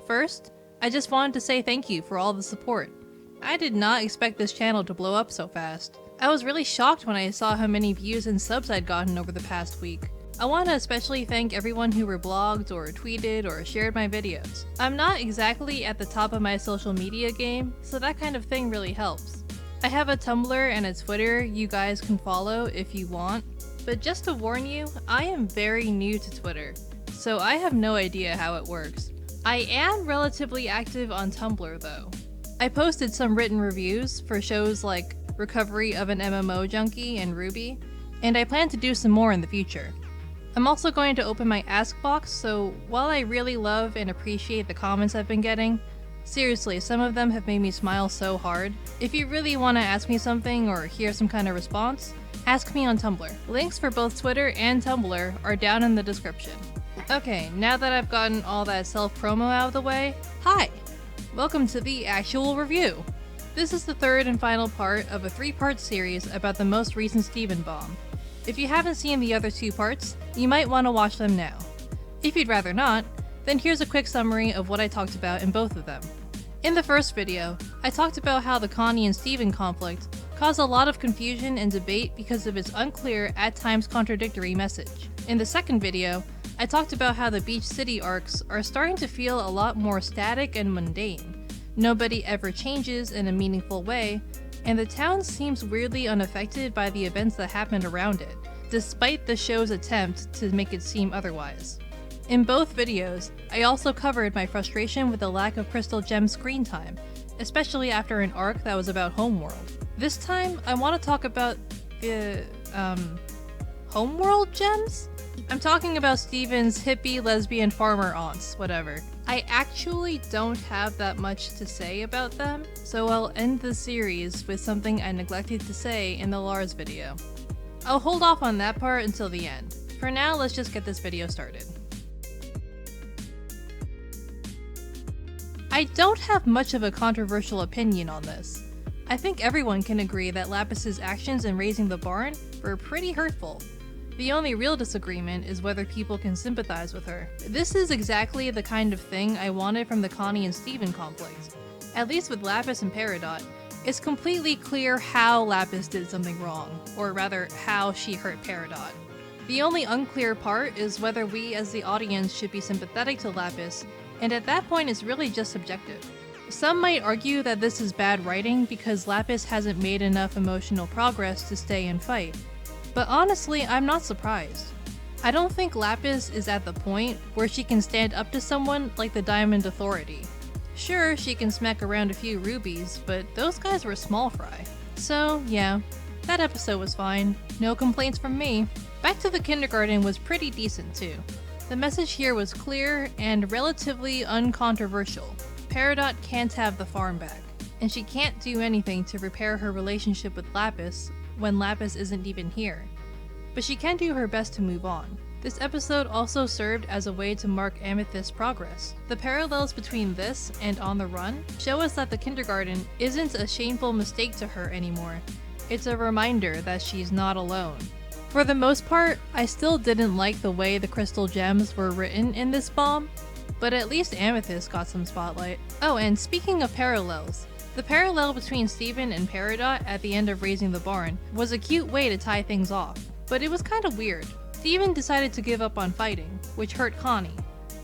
First, I just wanted to say thank you for all the support. I did not expect this channel to blow up so fast. I was really shocked when I saw how many views and subs I'd gotten over the past week. I want to especially thank everyone who reblogged or tweeted or shared my videos. I'm not exactly at the top of my social media game, so that kind of thing really helps. I have a Tumblr and a Twitter you guys can follow if you want, but just to warn you, I am very new to Twitter, so I have no idea how it works. I am relatively active on Tumblr though. I posted some written reviews for shows like Recovery of an MMO Junkie and Ruby, and I plan to do some more in the future. I'm also going to open my Ask box, so while I really love and appreciate the comments I've been getting, seriously, some of them have made me smile so hard. If you really want to ask me something or hear some kind of response, ask me on Tumblr. Links for both Twitter and Tumblr are down in the description. Okay, now that I've gotten all that self-promo out of the way, hi! Welcome to the actual review! This is the third and final part of a 3-part series about the most recent Steven bomb. If you haven't seen the other 2 parts, you might want to watch them now. If you'd rather not, then here's a quick summary of what I talked about in both of them. In the first video, I talked about how the Connie and Steven conflict caused a lot of confusion and debate because of its unclear, at times contradictory message. In the second video, I talked about how the Beach City arcs are starting to feel a lot more static and mundane. Nobody ever changes in a meaningful way, and the town seems weirdly unaffected by the events that happened around it, despite the show's attempt to make it seem otherwise. In both videos, I also covered my frustration with the lack of Crystal Gem screen time, especially after an arc that was about Homeworld. This time, I want to talk about the, Homeworld gems? I'm talking about Steven's hippie, lesbian, farmer aunts, whatever. I actually don't have that much to say about them, so I'll end the series with something I neglected to say in the Lars video. I'll hold off on that part until the end. For now, let's just get this video started. I don't have much of a controversial opinion on this. I think everyone can agree that Lapis's actions in raising the barn were pretty hurtful. The only real disagreement is whether people can sympathize with her. This is exactly the kind of thing I wanted from the Connie and Steven conflict. At least with Lapis and Peridot, it's completely clear how Lapis did something wrong, or rather, how she hurt Peridot. The only unclear part is whether we as the audience should be sympathetic to Lapis, and at that point it's really just subjective. Some might argue that this is bad writing because Lapis hasn't made enough emotional progress to stay and fight. But honestly, I'm not surprised. I don't think Lapis is at the point where she can stand up to someone like the Diamond Authority. Sure, she can smack around a few rubies, but those guys were small fry. So yeah, that episode was fine. No complaints from me. Back to the Kindergarten was pretty decent too. The message here was clear and relatively uncontroversial. Peridot can't have the farm back, and she can't do anything to repair her relationship with Lapis when Lapis isn't even here. But she can do her best to move on. This episode also served as a way to mark Amethyst's progress. The parallels between this and On the Run show us that the Kindergarten isn't a shameful mistake to her anymore. It's a reminder that she's not alone. For the most part, I still didn't like the way the crystal gems were written in this bomb, but at least Amethyst got some spotlight. Oh, and speaking of parallels, the parallel between Steven and Peridot at the end of Raising the Barn was a cute way to tie things off, but it was kinda weird. Steven decided to give up on fighting, which hurt Connie,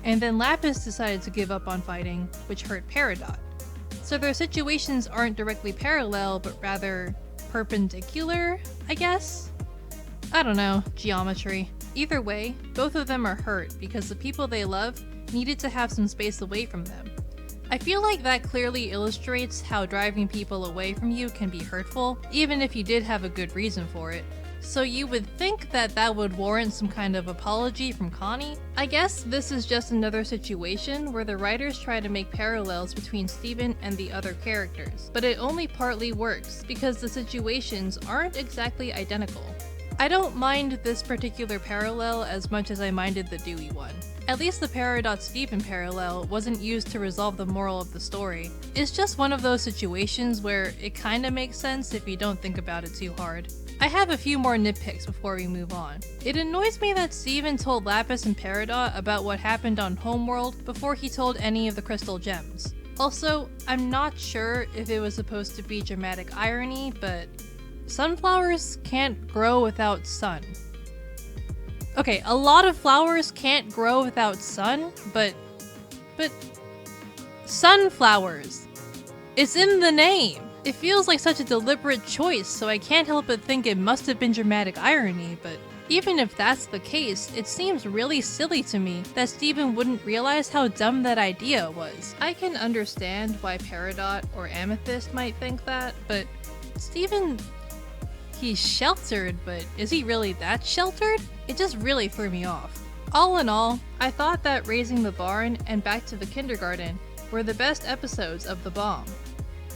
and then Lapis decided to give up on fighting, which hurt Peridot. So their situations aren't directly parallel, but rather perpendicular, I guess? I don't know, geometry. Either way, both of them are hurt because the people they love needed to have some space away from them. I feel like that clearly illustrates how driving people away from you can be hurtful, even if you did have a good reason for it. So you would think that that would warrant some kind of apology from Connie? I guess this is just another situation where the writers try to make parallels between Steven and the other characters, but it only partly works because the situations aren't exactly identical. I don't mind this particular parallel as much as I minded the Dewey one. At least the Peridot Steven parallel wasn't used to resolve the moral of the story. It's just one of those situations where it kinda makes sense if you don't think about it too hard. I have a few more nitpicks before we move on. It annoys me that Steven told Lapis and Peridot about what happened on Homeworld before he told any of the crystal gems. Also, I'm not sure if it was supposed to be dramatic irony, but sunflowers can't grow without sun. Okay, a lot of flowers can't grow without sun, but sunflowers. It's in the name. It feels like such a deliberate choice, so I can't help but think it must have been dramatic irony, but even if that's the case, it seems really silly to me that Steven wouldn't realize how dumb that idea was. I can understand why Peridot or Amethyst might think that, but Steven, he's sheltered, but is he really that sheltered? It just really threw me off. All in all, I thought that Raising the Barn and Back to the Kindergarten were the best episodes of The Bomb.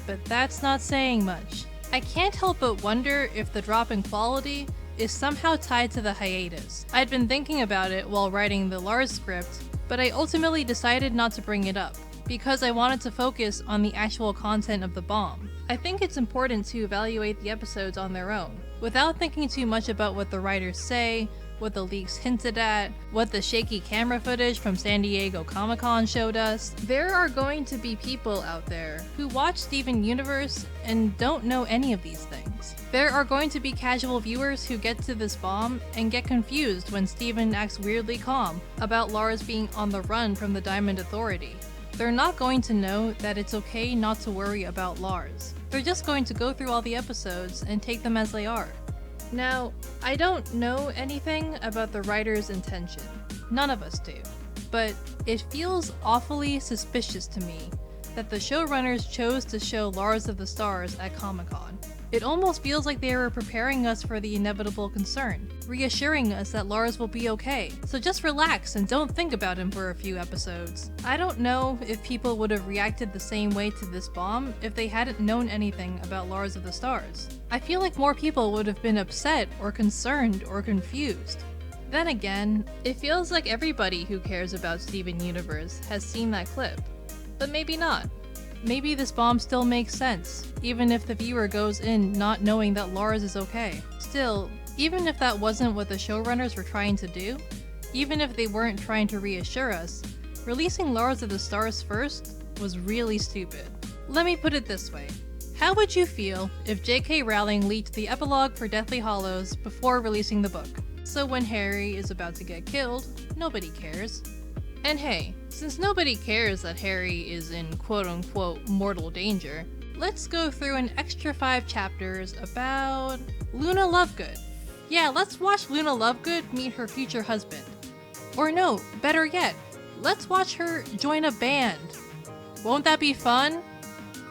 But that's not saying much. I can't help but wonder if the drop in quality is somehow tied to the hiatus. I'd been thinking about it while writing the Lars script, but I ultimately decided not to bring it up, because I wanted to focus on the actual content of The Bomb. I think it's important to evaluate the episodes on their own, without thinking too much about what the writers say, what the leaks hinted at, what the shaky camera footage from San Diego Comic-Con showed us. There are going to be people out there who watch Steven Universe and don't know any of these things. There are going to be casual viewers who get to this bomb and get confused when Steven acts weirdly calm about Lars being on the run from the Diamond Authority. They're not going to know that it's okay not to worry about Lars. They're just going to go through all the episodes and take them as they are. Now, I don't know anything about the writer's intention. None of us do. But it feels awfully suspicious to me that the showrunners chose to show Lars of the Stars at Comic-Con. It almost feels like they were preparing us for the inevitable concern, reassuring us that Lars will be okay, so just relax and don't think about him for a few episodes. I don't know if people would have reacted the same way to this bomb if they hadn't known anything about Lars of the Stars. I feel like more people would have been upset or concerned or confused. Then again, it feels like everybody who cares about Steven Universe has seen that clip, but maybe not. Maybe this bomb still makes sense, even if the viewer goes in not knowing that Lars is okay. Still, even if that wasn't what the showrunners were trying to do, even if they weren't trying to reassure us, releasing Lars of the Stars first was really stupid. Let me put it this way. How would you feel if J.K. Rowling leaked the epilogue for Deathly Hallows before releasing the book? So when Harry is about to get killed, nobody cares. And hey, since nobody cares that Harry is in quote-unquote mortal danger, let's go through an extra 5 chapters about Luna Lovegood. Yeah, let's watch Luna Lovegood meet her future husband. Or no, better yet, let's watch her join a band. Won't that be fun?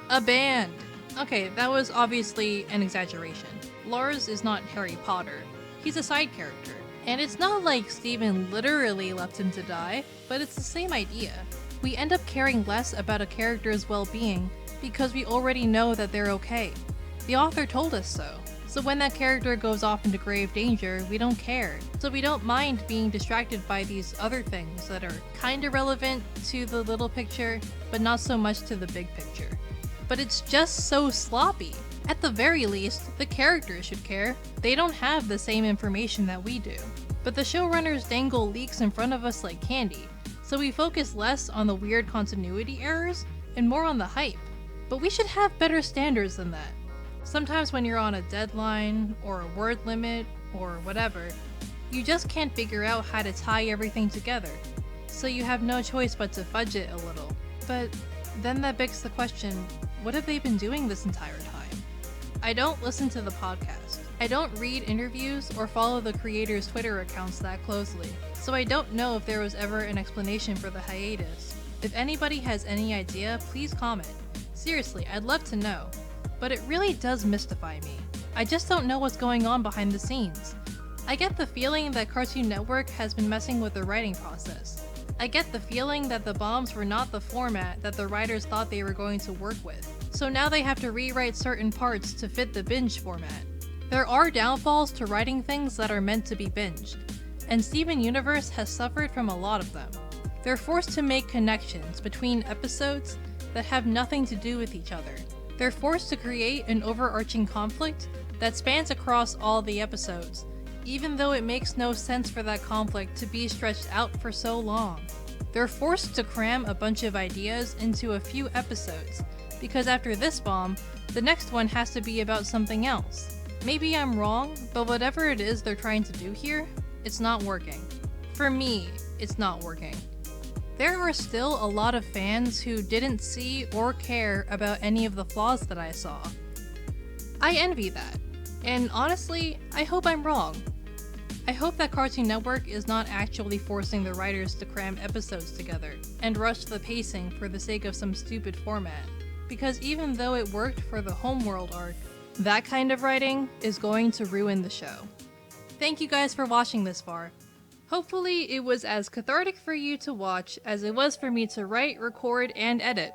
A band. Okay, that was obviously an exaggeration. Lars is not Harry Potter. He's a side character. And it's not like Steven literally left him to die, but it's the same idea. We end up caring less about a character's well-being because we already know that they're okay. The author told us so. So when that character goes off into grave danger, we don't care. So we don't mind being distracted by these other things that are kinda relevant to the little picture, but not so much to the big picture. But it's just so sloppy. At the very least, the characters should care. They don't have the same information that we do. But the showrunners dangle leaks in front of us like candy, so we focus less on the weird continuity errors and more on the hype. But we should have better standards than that. Sometimes when you're on a deadline, or a word limit, or whatever, you just can't figure out how to tie everything together, so you have no choice but to fudge it a little. But then that begs the question, what have they been doing this entire time? I don't listen to the podcast. I don't read interviews or follow the creators' Twitter accounts that closely, so I don't know if there was ever an explanation for the hiatus. If anybody has any idea, please comment. Seriously, I'd love to know. But it really does mystify me. I just don't know what's going on behind the scenes. I get the feeling that Cartoon Network has been messing with the writing process. I get the feeling that the bombs were not the format that the writers thought they were going to work with. So now they have to rewrite certain parts to fit the binge format. There are downfalls to writing things that are meant to be binged, and Steven Universe has suffered from a lot of them. They're forced to make connections between episodes that have nothing to do with each other. They're forced to create an overarching conflict that spans across all the episodes, even though it makes no sense for that conflict to be stretched out for so long. They're forced to cram a bunch of ideas into a few episodes, because after this bomb, the next one has to be about something else. Maybe I'm wrong, but whatever it is they're trying to do here, it's not working. For me, it's not working. There are still a lot of fans who didn't see or care about any of the flaws that I saw. I envy that, and honestly, I hope I'm wrong. I hope that Cartoon Network is not actually forcing the writers to cram episodes together and rush the pacing for the sake of some stupid format, because even though it worked for the Homeworld arc, that kind of writing is going to ruin the show. Thank you guys for watching this far. Hopefully it was as cathartic for you to watch as it was for me to write, record, and edit.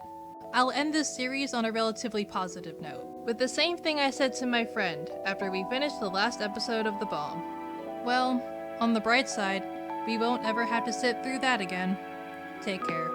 I'll end this series on a relatively positive note, with the same thing I said to my friend after we finished the last episode of The Bomb. Well, on the bright side, we won't ever have to sit through that again. Take care.